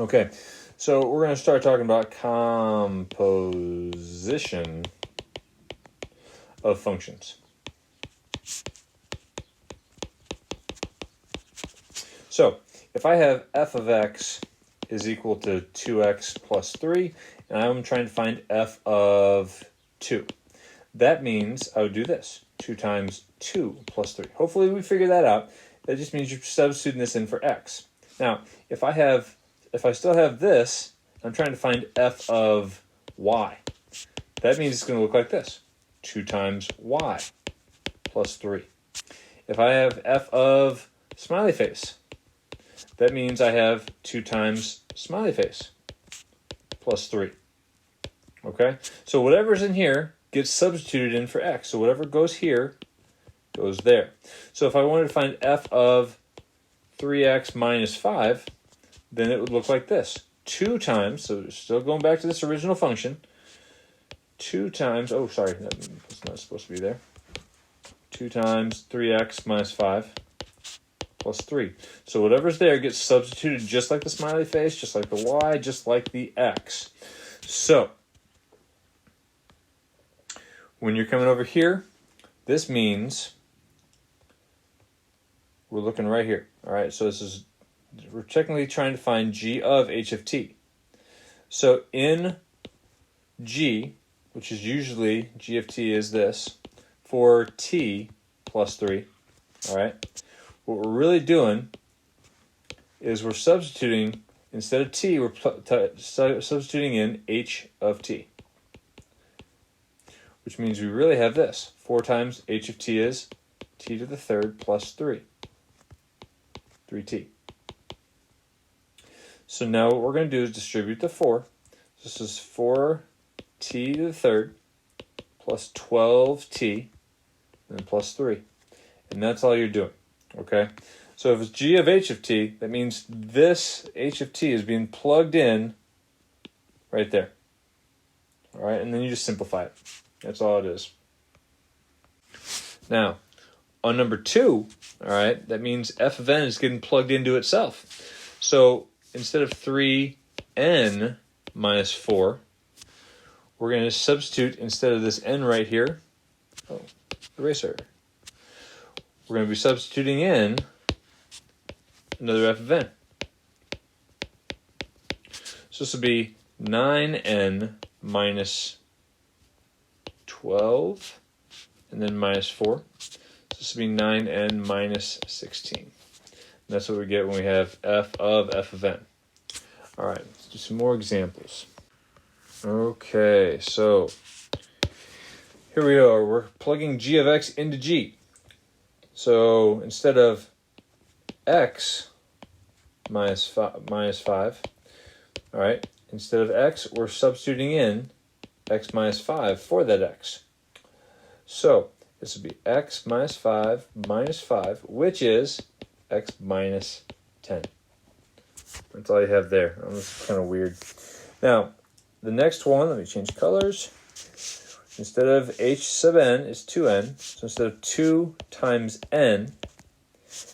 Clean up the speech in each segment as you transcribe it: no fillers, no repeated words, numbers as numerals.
Okay, so we're going to start talking about composition of functions. So if I have f of x is equal to 2x plus 3, and I'm trying to find f of 2, that means I would do this, 2 times 2 plus 3. Hopefully we figure that out. That just means you're substituting this in for x. Now, if I still have this, I'm trying to find f of y. That means it's going to look like this, 2 times y plus 3. If I have f of smiley face, that means I have 2 times smiley face plus 3. Okay? So whatever's in here gets substituted in for x. So whatever goes here goes there. So if I wanted to find f of 3x minus 5, then it would look like this. 2 times, so still going back to this original function, 2 times, oh sorry, that's not supposed to be there. 2 times 3x minus 5 plus 3. So whatever's there gets substituted just like the smiley face, just like the y, just like the x. So when you're coming over here, this means we're looking right here. All right, so we're technically trying to find g of h of t. So in g, which is usually g of t is this, for t plus 3, all right, what we're really doing is we're substituting, instead of t, we're substituting in h of t, which means we really have this. 4 times h of t is t to the third plus 3, 3t. So now what we're going to do is distribute the 4. This is 4t to the third plus 12t and then plus 3. And that's all you're doing, okay? So if it's g of h of t, that means this h of t is being plugged in right there. All right, and then you just simplify it. That's all it is. Now, on number 2, all right, that means f of n is getting plugged into itself. So instead of 3n minus 4, we're going to substitute, instead of this n right here, eraser, we're going to be substituting in another f of n. So this will be 9n minus 12, and then minus 4. So this will be 9n minus 16. And that's what we get when we have f of n. All right, let's do some more examples. Okay, so here we are. We're plugging g of x into g. So instead of x minus 5, all right, instead of x, we're substituting in x minus 5 for that x. So this would be x minus 5, which is x minus 10. That's all you have there. That's kind of weird. Now, the next one, let me change colors. Instead of h sub n is 2n. So instead of 2 times n,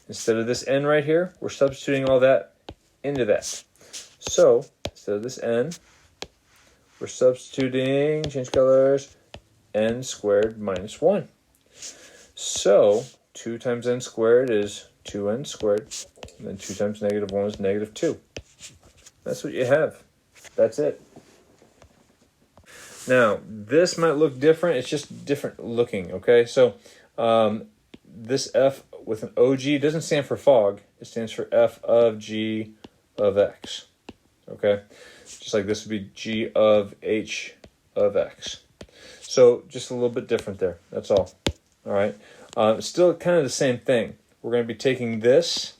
instead of this n right here, we're substituting all that into that. So instead of this n, we're substituting, change colors, n squared minus 1. So 2 times n squared is 2n squared, and then 2 times negative 1 is negative 2. That's what you have. That's it. Now, this might look different. It's just different looking, okay? So this f with an OG doesn't stand for fog. It stands for f of g of x, okay? Just like this would be g of h of x. So just a little bit different there. That's all. All right? Still kind of the same thing. We're going to be taking this,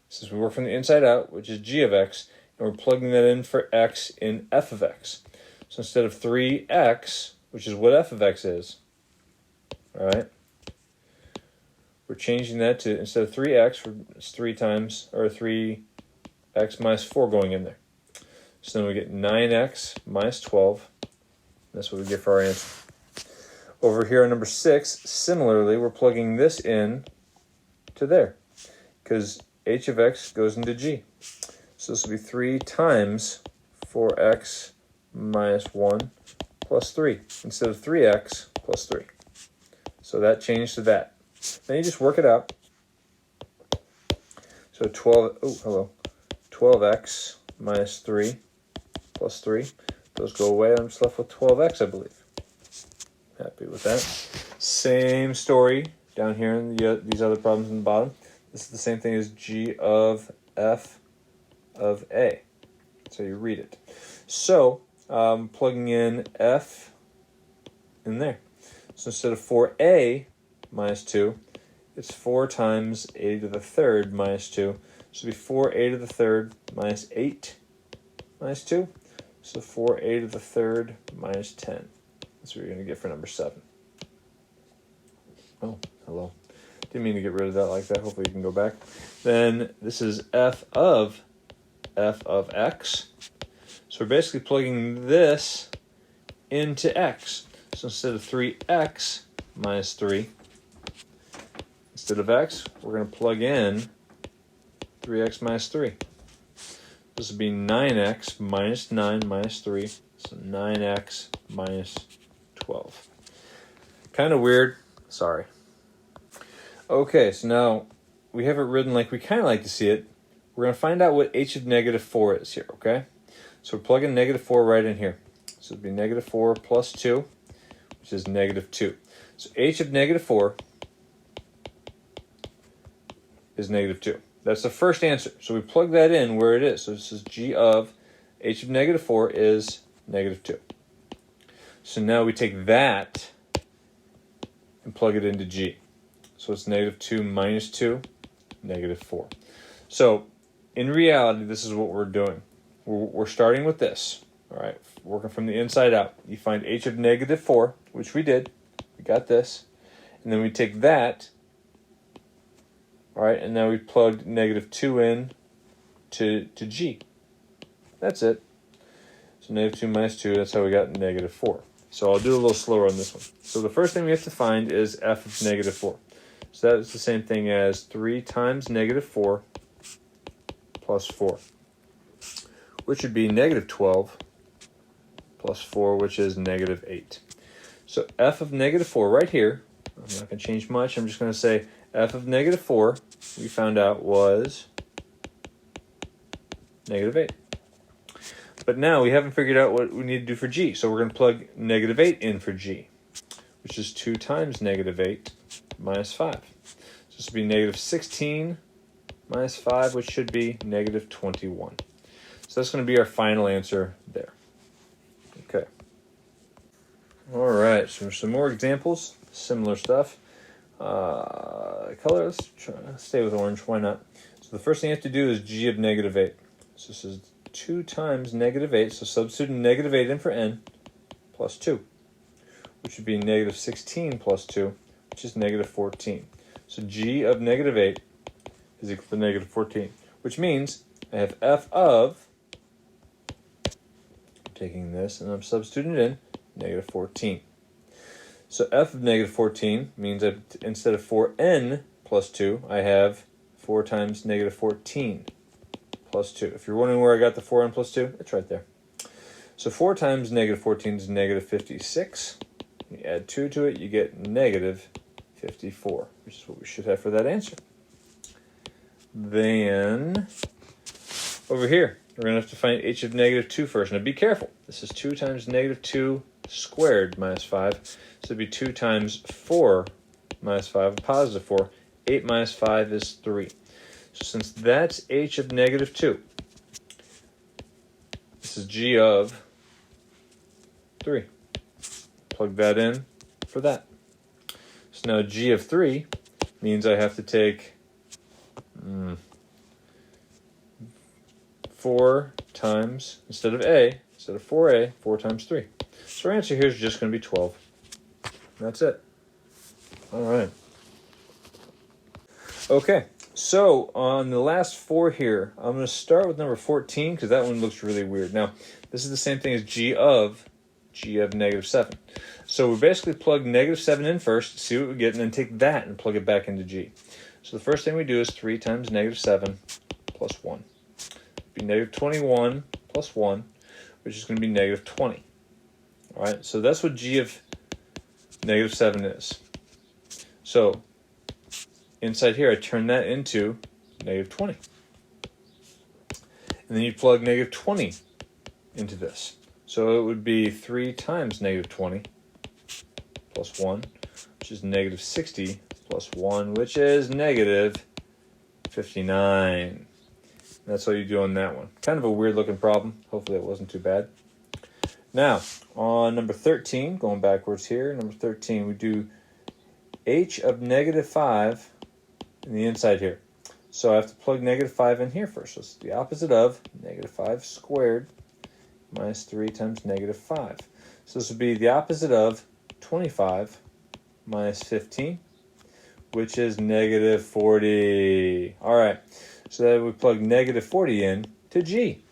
since we work from the inside out, which is g of x, and we're plugging that in for x in f of x. So instead of 3x, which is what f of x is, all right, we're changing that to, instead of 3x, it's 3 times, or 3x minus 4 going in there. So then we get 9x minus 12. That's what we get for our answer. Over here on number 6, similarly, we're plugging this in to there, because h of x goes into g. So this will be 3 times 4x minus 1 plus 3 instead of 3x plus 3. So that changed to that. Then you just work it out. So 12x minus 3 plus 3. Those go away. I'm just left with 12x, I believe. Happy with that. Same story down here in these other problems in the bottom. This is the same thing as g of f of a. So you read it. So plugging in f in there. So instead of 4a minus 2, it's 4 times a to the third minus 2. So it'll be 4a to the third minus 8 minus 2. So 4a to the third minus 10. That's what you're going to get for number 7. Oh, hello. Didn't mean to get rid of that like that. Hopefully you can go back. Then this is f of x. So we're basically plugging this into x. So instead of 3x minus 3, instead of x, we're going to plug in 3x minus 3. This would be 9x minus 9 minus 3. So 9x minus 12. Kind of weird. Sorry. Okay, so now we have it written like we kind of like to see it. We're going to find out what h of negative 4 is here, okay? So we're plugging negative 4 right in here. So it would be negative 4 plus 2, which is negative 2. So h of negative 4 is negative 2. That's the first answer. So we plug that in where it is. So this is g of h of negative 4 is negative 2. So now we take that and plug it into g. So it's negative 2 minus 2, negative 4. So in reality, this is what we're doing. We're starting with this. All right, working from the inside out. You find h of negative 4, which we did. We got this. And then we take that. All right, and now we plugged negative 2 in to g. That's it. So negative 2 minus 2, that's how we got negative 4. So I'll do a little slower on this one. So the first thing we have to find is f of negative 4. So that is the same thing as 3 times negative 4 plus 4, which would be negative 12 plus 4, which is negative 8. So f of negative 4 right here, I'm not going to change much. I'm just going to say f of negative 4, we found out was negative 8. But now we haven't figured out what we need to do for g. So we're going to plug negative 8 in for g, which is 2 times negative 8 minus 5. So this would be negative 16 minus 5, which should be negative 21. So that's going to be our final answer there. Okay. All right, so some more examples, similar stuff. Color, let's stay with orange, why not? So the first thing you have to do is g of negative 8. So this is 2 times negative 8, so substituting negative 8 in for n, plus 2, which would be negative 16 plus 2, which is negative 14. So g of negative 8 is equal to negative 14, which means I have f of, I'm taking this and I'm substituting it in, negative 14. So f of negative 14 means that instead of 4n plus 2, I have 4 times negative 14 plus 2. If you're wondering where I got the 4n plus 2, it's right there. So 4 times negative 14 is negative 56. You add 2 to it, you get negative 54, which is what we should have for that answer. Then, over here, we're going to have to find h of negative 2 first. Now be careful. This is 2 times negative 2 squared minus 5. So it'd be 2 times 4 minus 5, a positive 4. 8 minus 5 is 3. So since that's h of negative 2, this is g of 3. Plug that in for that. So now g of 3 means I have to take 4 times, instead of 4a, 4 times 3. So our answer here is just going to be 12. And that's it. All right. Okay, so on the last 4 here, I'm going to start with number 14 because that one looks really weird. Now, this is the same thing as g of negative 7. So we basically plug negative 7 in first, see what we get, and then take that and plug it back into g. So the first thing we do is 3 times negative 7 plus 1. be negative 21 plus 1, which is going to be negative 20. All right, so that's what g of negative 7 is. So inside here, I turn that into negative 20. And then you plug negative 20 into this. So it would be 3 times negative 20 plus 1, which is negative 60, plus 1, which is negative 59. That's all you do on that one. Kind of a weird looking problem. Hopefully it wasn't too bad. Now, on number 13, going backwards here, number 13, we do h of negative 5 in the inside here. So I have to plug negative 5 in here first. So it's the opposite of negative 5 squared minus 3 times negative 5. So this would be the opposite of 25 minus 15, which is negative 40. All right, so that we plug negative 40 in to g.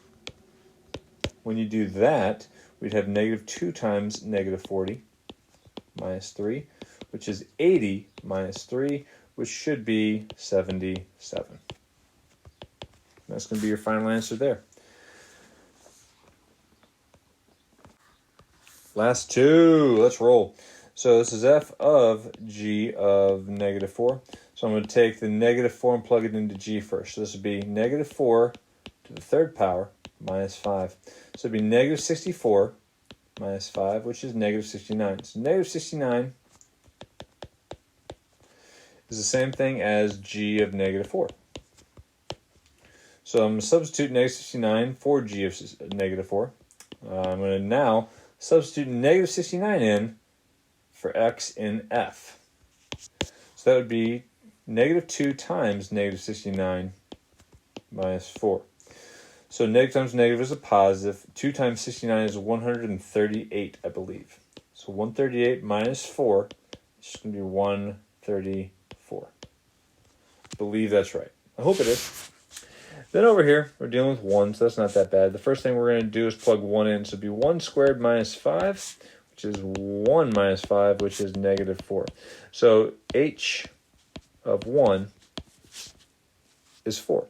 When you do that, we'd have negative 2 times negative 40 minus 3, which is 80 minus 3, which should be 77. That's going to be your final answer there. Last two, let's roll. So this is f of g of negative 4. So I'm going to take the negative 4 and plug it into g first. So this would be negative 4 to the third power minus 5. So it would be negative 64 minus 5, which is negative 69. So negative 69 is the same thing as g of negative 4. So I'm going to substitute negative 69 for g of negative 4. I'm going to now substitute negative 69 in for x in f. So that would be negative 2 times negative 69 minus 4. So negative times negative is a positive. 2 times 69 is 138, I believe. So 138 minus 4 is going to be 134. I believe that's right. I hope it is. Then over here, we're dealing with 1, so that's not that bad. The first thing we're going to do is plug 1 in. So it'd be 1 squared minus 5, which is 1 minus 5, which is negative 4. So h of 1 is 4.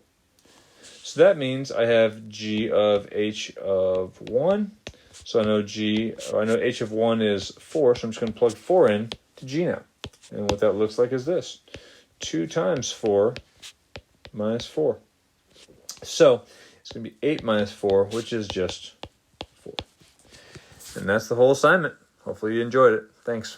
So that means I have g of h of 1. So I know h of 1 is 4, so I'm just going to plug 4 in to g now. And what that looks like is this. 2 times 4 minus 4. So it's going to be 8 minus 4, which is just 4. And that's the whole assignment. Hopefully you enjoyed it. Thanks.